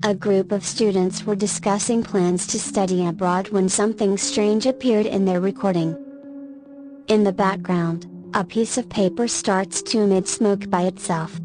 A group of students were discussing plans to study abroad when something strange appeared in their recording. In the background, a piece of paper starts to emit smoke by itself.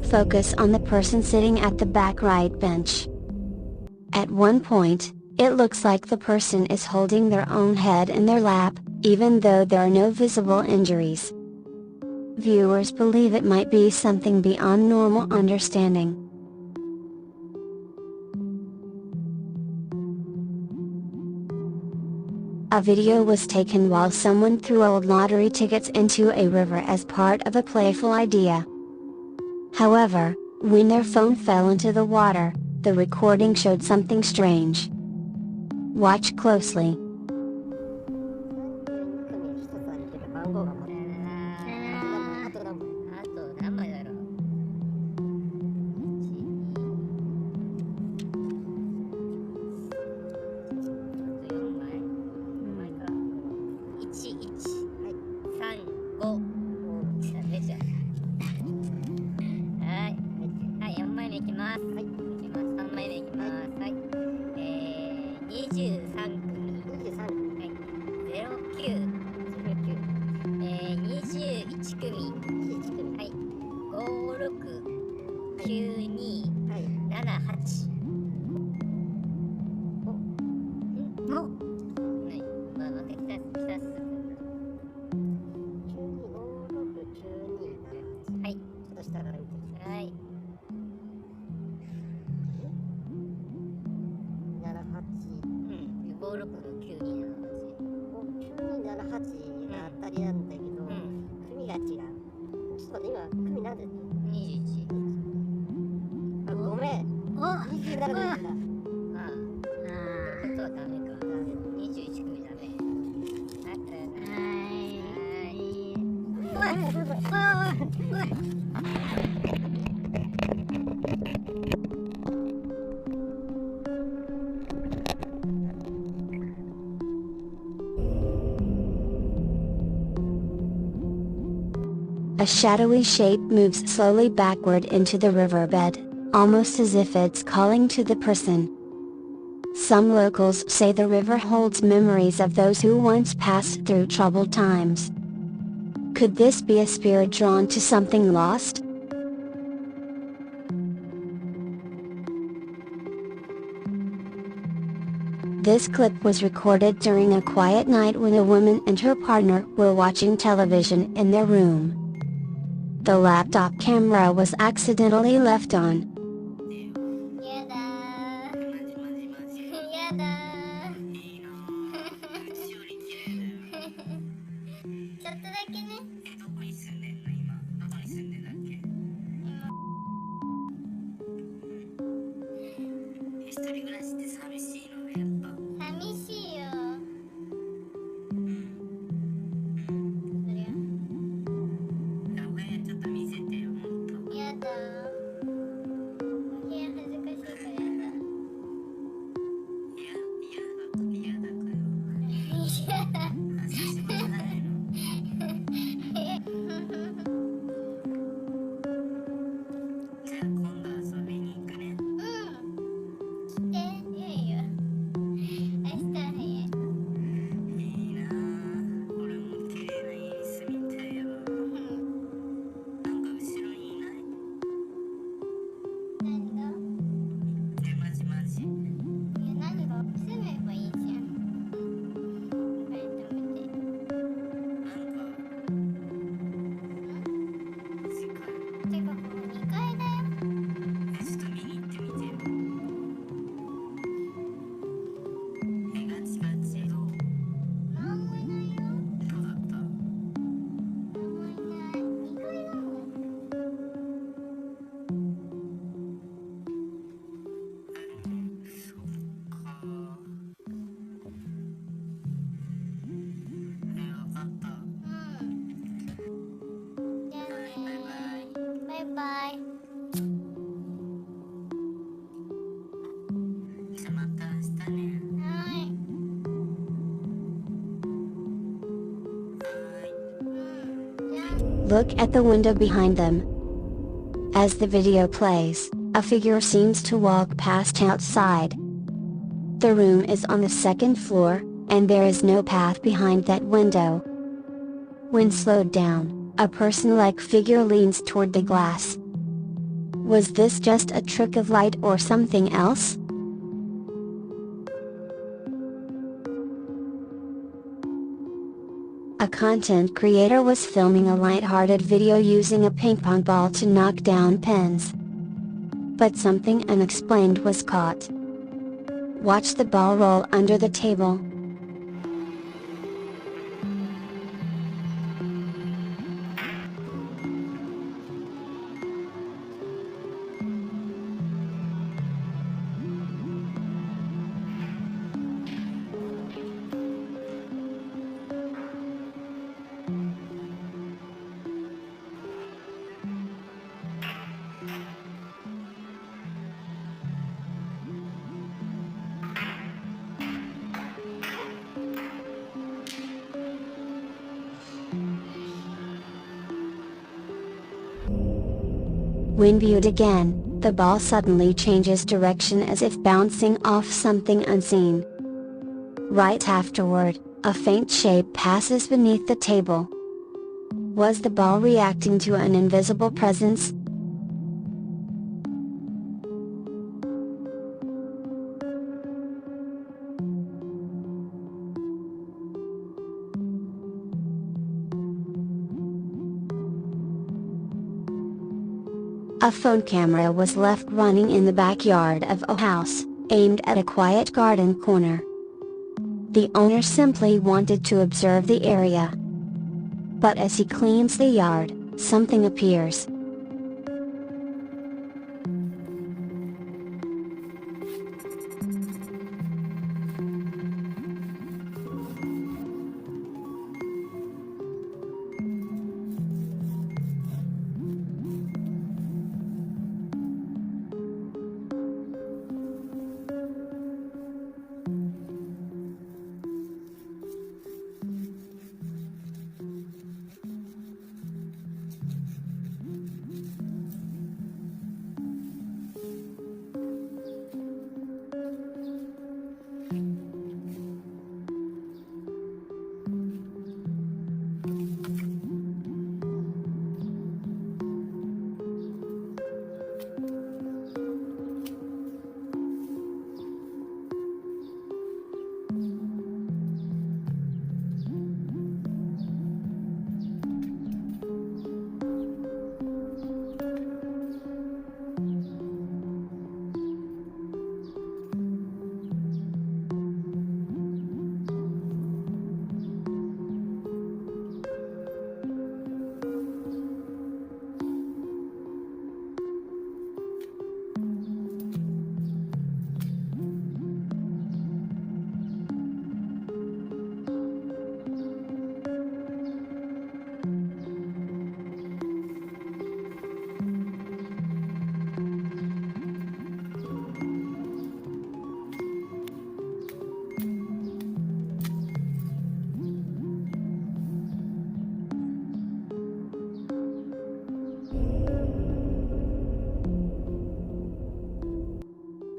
Focus on the person sitting at the back right bench. At one point, it looks like the person is holding their own head in their lap, even though there are no visible injuries. Viewers believe it might be something beyond normal understanding. A video was taken while someone threw old lottery tickets into a river as part of a playful idea. However, when their phone fell into the water, the recording showed something strange. Watch closely. A shadowy shape moves slowly backward into the riverbed, almost as if it's calling to the person. Some locals say the river holds memories of those who once passed through troubled times. Could this be a spirit drawn to something lost? This clip was recorded during a quiet night when a woman and her partner were watching television in their room. The laptop camera was accidentally left on. Look at the window behind them. As the video plays, a figure seems to walk past outside. The room is on the second floor, and there is no path behind that window. When slowed down, a person-like figure leans toward the glass. Was this just a trick of light or something else? A content creator was filming a light-hearted video using a ping pong ball to knock down pins. But something unexplained was caught. Watch the ball roll under the table. When viewed again, the ball suddenly changes direction as if bouncing off something unseen. Right afterward, a faint shape passes beneath the table. Was the ball reacting to an invisible presence? A phone camera was left running in the backyard of a house, aimed at a quiet garden corner. The owner simply wanted to observe the area. But as he cleans the yard, something appears.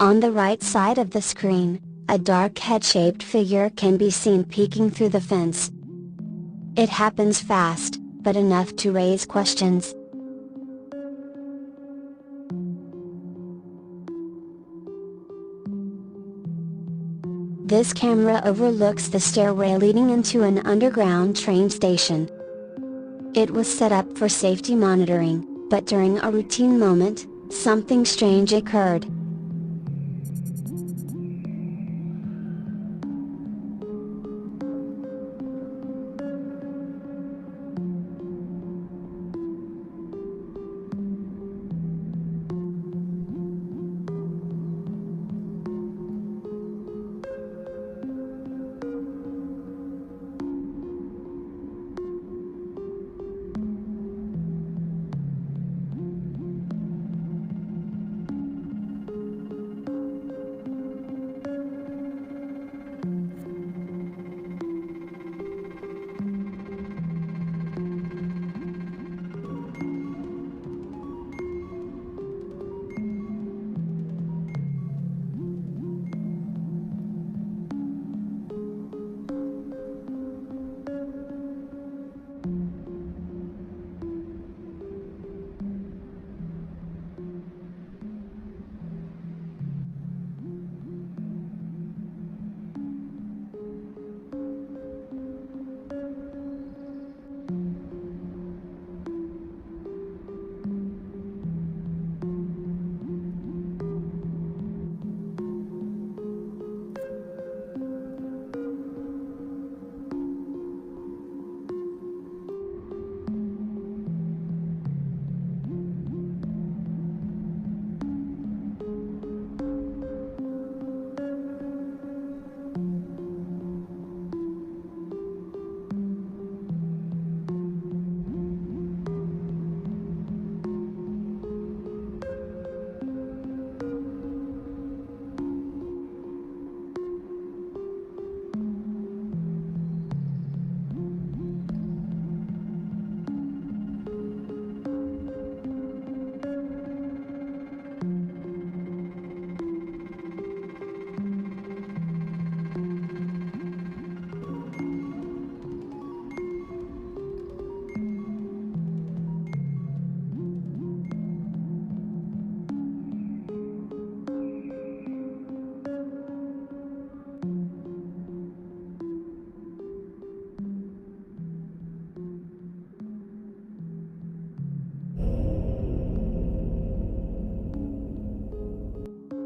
On the right side of the screen, a dark head-shaped figure can be seen peeking through the fence. It happens fast, but enough to raise questions. This camera overlooks the stairway leading into an underground train station. It was set up for safety monitoring, but during a routine moment, something strange occurred.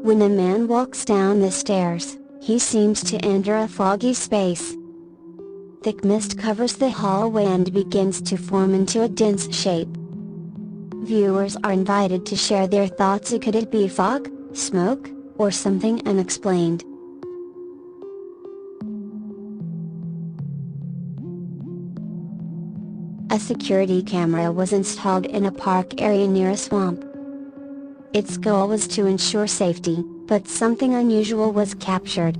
When a man walks down the stairs, he seems to enter a foggy space. Thick mist covers the hallway and begins to form into a dense shape. Viewers are invited to share their thoughts. Could it be fog, smoke, or something unexplained? A security camera was installed in a park area near a swamp. Its goal was to ensure safety, but something unusual was captured.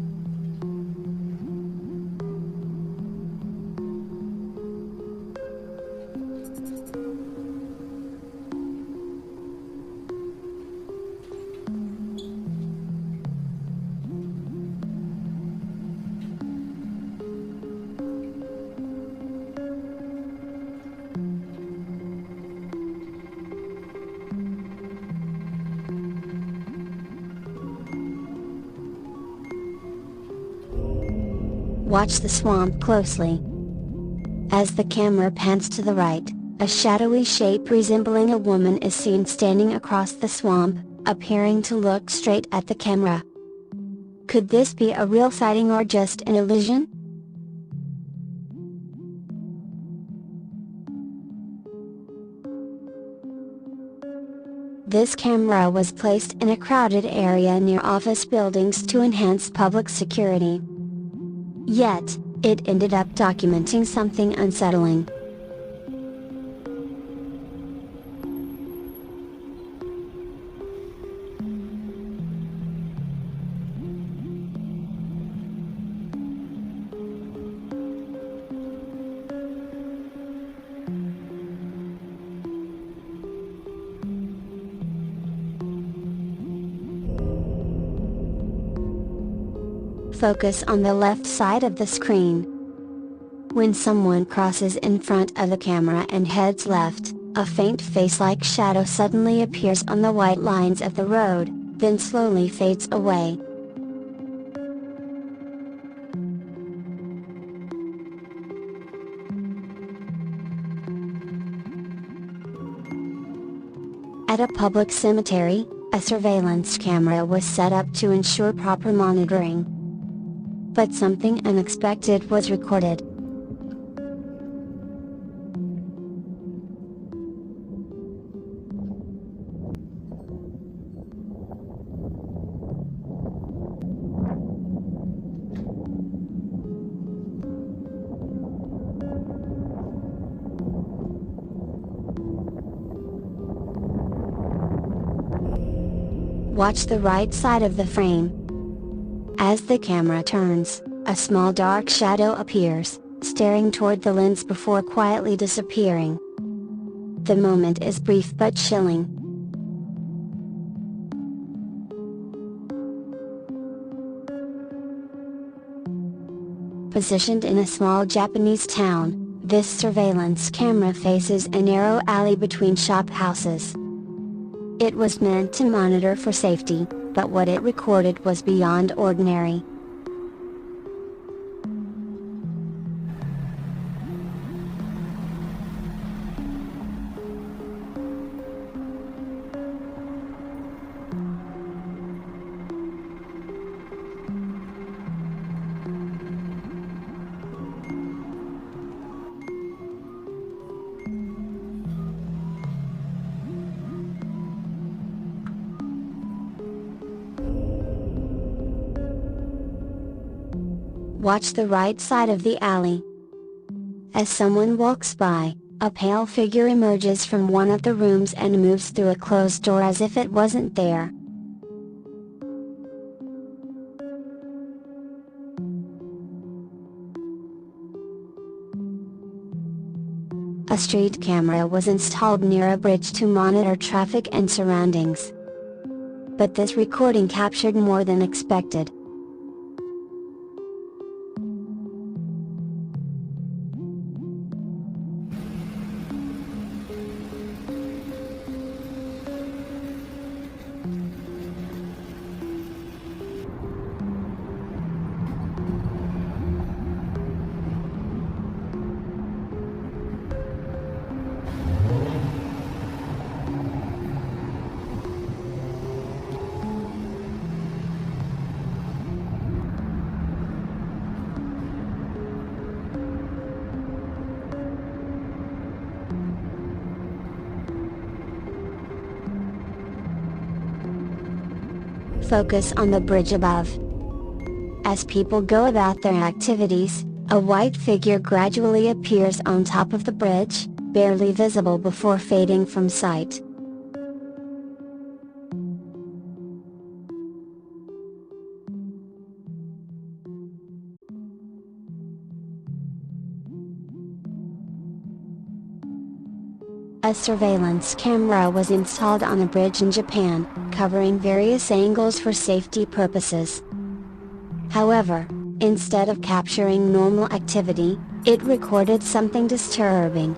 Watch the swamp closely. As the camera pans to the right, a shadowy shape resembling a woman is seen standing across the swamp, appearing to look straight at the camera. Could this be a real sighting or just an illusion? This camera was placed in a crowded area near office buildings to enhance public security. Yet, it ended up documenting something unsettling. Focus on the left side of the screen. When someone crosses in front of the camera and heads left, a faint face-like shadow suddenly appears on the white lines of the road, then slowly fades away. At a public cemetery, a surveillance camera was set up to ensure proper monitoring. But something unexpected was recorded. Watch the right side of the frame. As the camera turns, a small dark shadow appears, staring toward the lens before quietly disappearing. The moment is brief but chilling. Positioned in a small Japanese town, this surveillance camera faces a narrow alley between shop houses. It was meant to monitor for safety, but what it recorded was beyond ordinary. Watch the right side of the alley. As someone walks by, a pale figure emerges from one of the rooms and moves through a closed door as if it wasn't there. A street camera was installed near a bridge to monitor traffic and surroundings. But this recording captured more than expected. Focus on the bridge above. As people go about their activities, a white figure gradually appears on top of the bridge, barely visible before fading from sight. A surveillance camera was installed on a bridge in Japan, covering various angles for safety purposes. However, instead of capturing normal activity, it recorded something disturbing.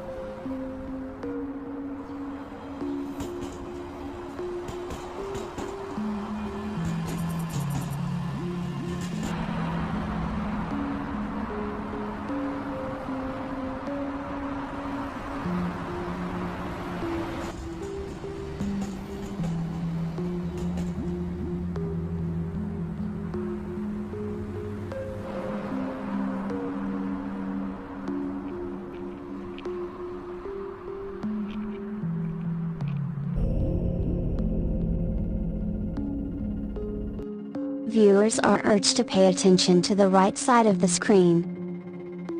Viewers are urged to pay attention to the right side of the screen.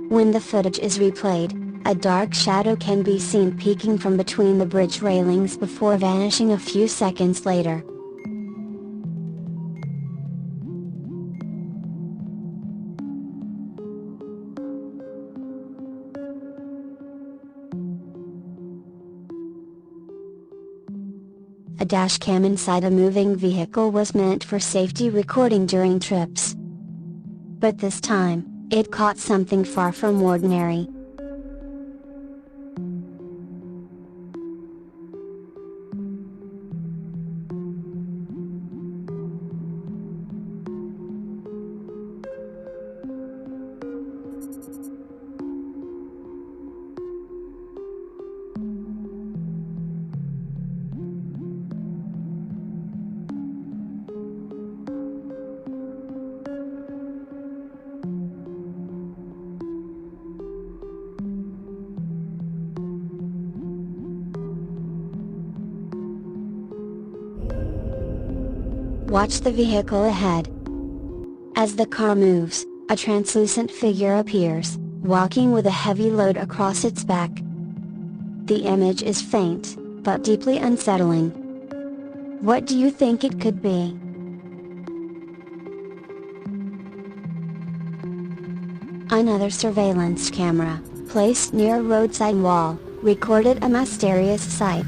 When the footage is replayed, a dark shadow can be seen peeking from between the bridge railings before vanishing a few seconds later. A dashcam inside a moving vehicle was meant for safety recording during trips. But this time, it caught something far from ordinary. Watch the vehicle ahead. As the car moves, a translucent figure appears, walking with a heavy load across its back. The image is faint, but deeply unsettling. What do you think it could be? Another surveillance camera, placed near a roadside wall, recorded a mysterious sight.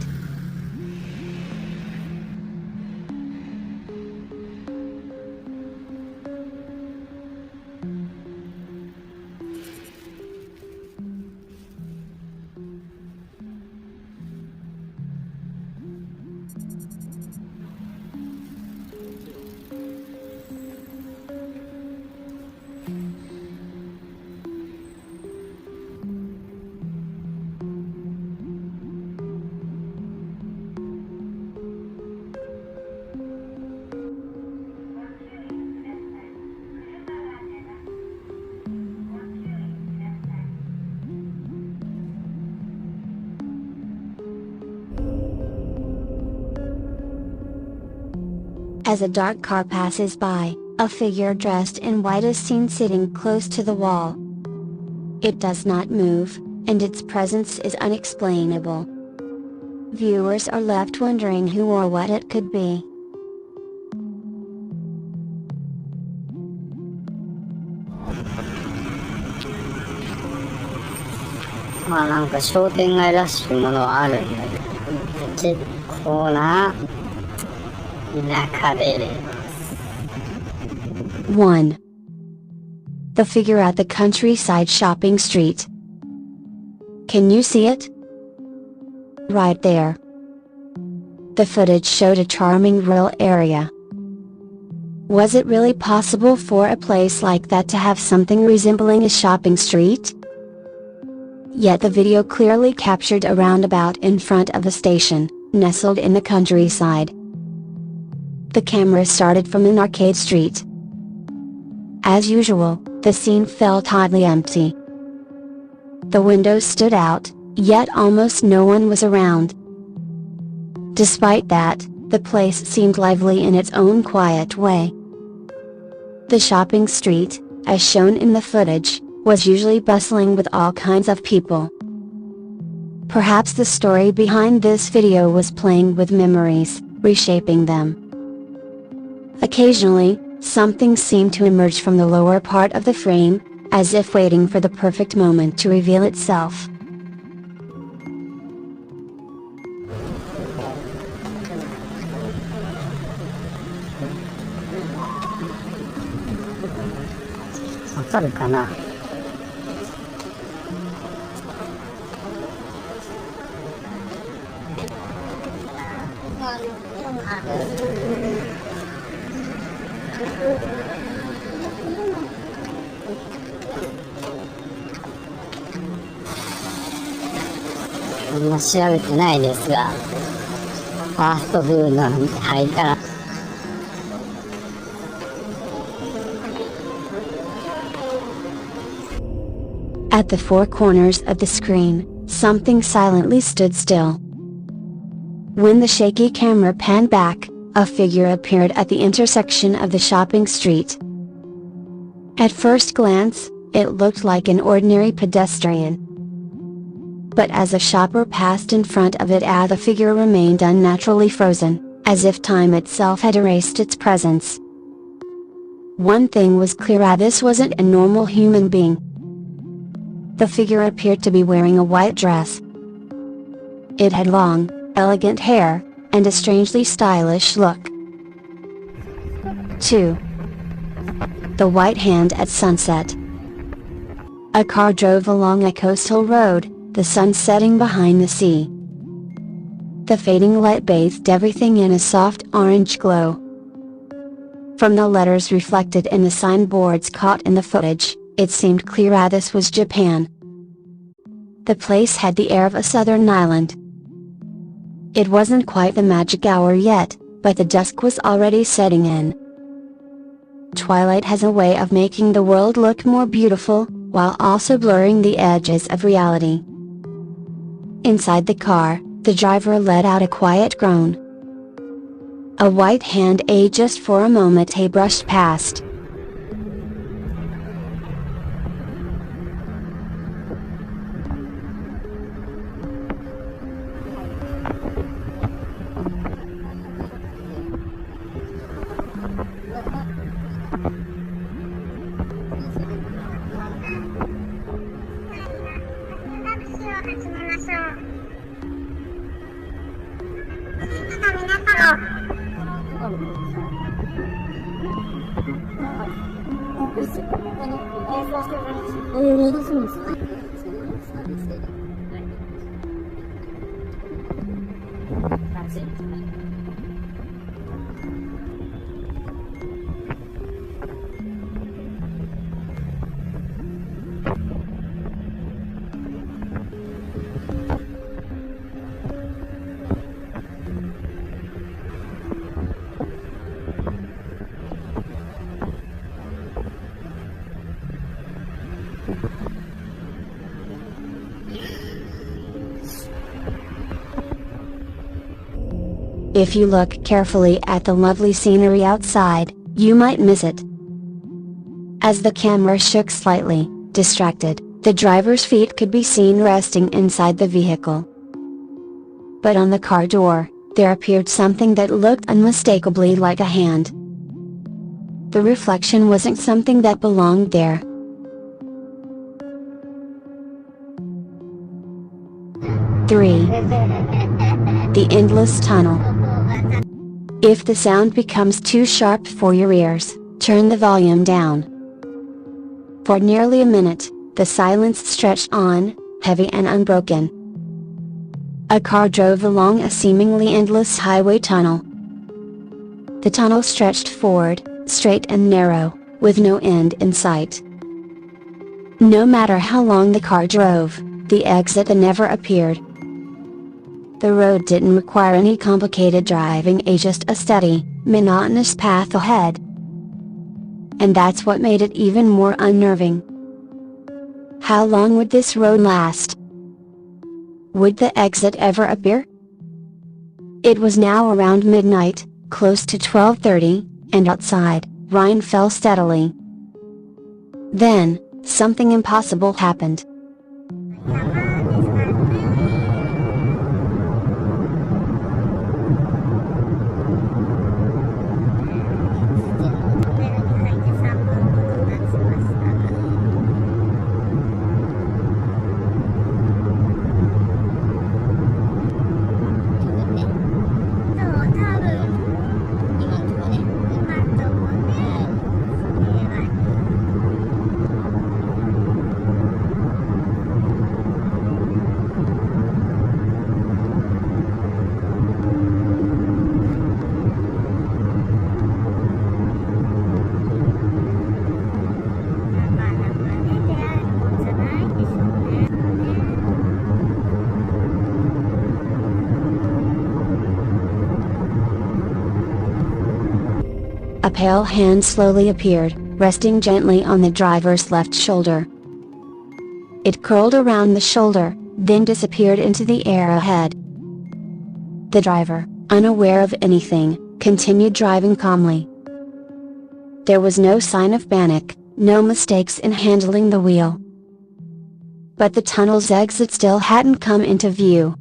As a dark car passes by, a figure dressed in white is seen sitting close to the wall. It does not move, and its presence is unexplainable. Viewers are left wondering who or what it could be. One. The figure at the countryside shopping street. Can you see it? Right there. The footage showed a charming rural area. Was it really possible for a place like that to have something resembling a shopping street? Yet the video clearly captured a roundabout in front of a station, nestled in the countryside. The camera started from an arcade street. As usual, the scene felt oddly empty. The windows stood out, yet almost no one was around. Despite that, the place seemed lively in its own quiet way. The shopping street, as shown in the footage, was usually bustling with all kinds of people. Perhaps the story behind this video was playing with memories, reshaping them. Occasionally, something seemed to emerge from the lower part of the frame, as if waiting for the perfect moment to reveal itself. At the four corners of the screen, something silently stood still. When the shaky camera panned back, a figure appeared at the intersection of the shopping street. At first glance, it looked like an ordinary pedestrian. But as a shopper passed in front of it, the figure remained unnaturally frozen, as if time itself had erased its presence. One thing was clear: this wasn't a normal human being. The figure appeared to be wearing a white dress. It had long, elegant hair, and a strangely stylish look. 2. The White Hand at Sunset. A car drove along a coastal road, the sun setting behind the sea. The fading light bathed everything in a soft orange glow. From the letters reflected in the signboards caught in the footage, it seemed clear this was Japan. The place had the air of a southern island. It wasn't quite the magic hour yet, but the dusk was already setting in. Twilight has a way of making the world look more beautiful, while also blurring the edges of reality. Inside the car, the driver let out a quiet groan. A white hand just for a moment brushed past. If you look carefully at the lovely scenery outside, you might miss it. As the camera shook slightly, distracted, the driver's feet could be seen resting inside the vehicle. But on the car door, there appeared something that looked unmistakably like a hand. The reflection wasn't something that belonged there. 3. The Endless Tunnel. If the sound becomes too sharp for your ears, turn the volume down. For nearly a minute, the silence stretched on, heavy and unbroken. A car drove along a seemingly endless highway tunnel. The tunnel stretched forward, straight and narrow, with no end in sight. No matter how long the car drove, the exit never appeared. The road didn't require any complicated driving, just a steady, monotonous path ahead. And that's what made it even more unnerving. How long would this road last? Would the exit ever appear? It was now around midnight, close to 12:30, and outside, rain fell steadily. Then, something impossible happened. A pale hand slowly appeared, resting gently on the driver's left shoulder. It curled around the shoulder, then disappeared into the air ahead. The driver, unaware of anything, continued driving calmly. There was no sign of panic, no mistakes in handling the wheel. But the tunnel's exit still hadn't come into view.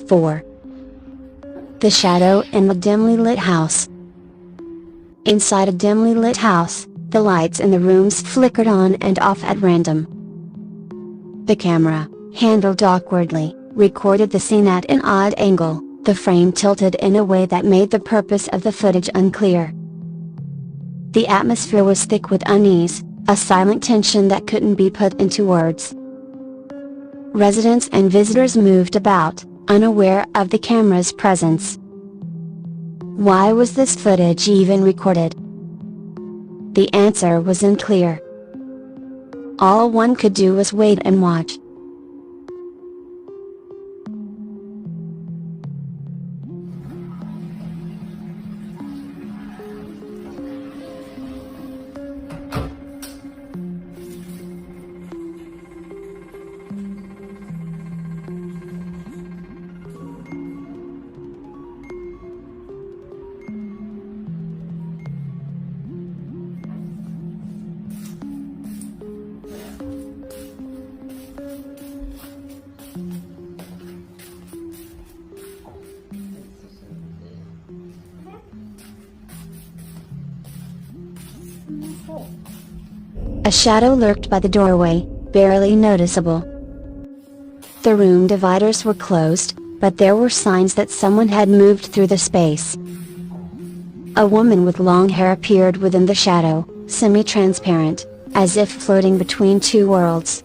4. The shadow in the dimly lit house. Inside a dimly lit house, the lights in the rooms flickered on and off at random. The camera, handled awkwardly, recorded the scene at an odd angle, the frame tilted in a way that made the purpose of the footage unclear. The atmosphere was thick with unease, a silent tension that couldn't be put into words. Residents and visitors moved about, unaware of the camera's presence. Why was this footage even recorded? The answer was unclear. All one could do was wait and watch. A shadow lurked by the doorway, barely noticeable. The room dividers were closed, but there were signs that someone had moved through the space. A woman with long hair appeared within the shadow, semi-transparent, as if floating between two worlds.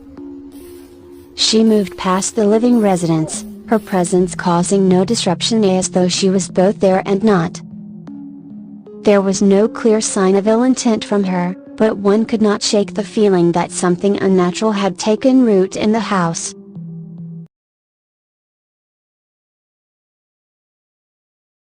She moved past the living residents, her presence causing no disruption, as though she was both there and not. There was no clear sign of ill intent from her, but one could not shake the feeling that something unnatural had taken root in the house.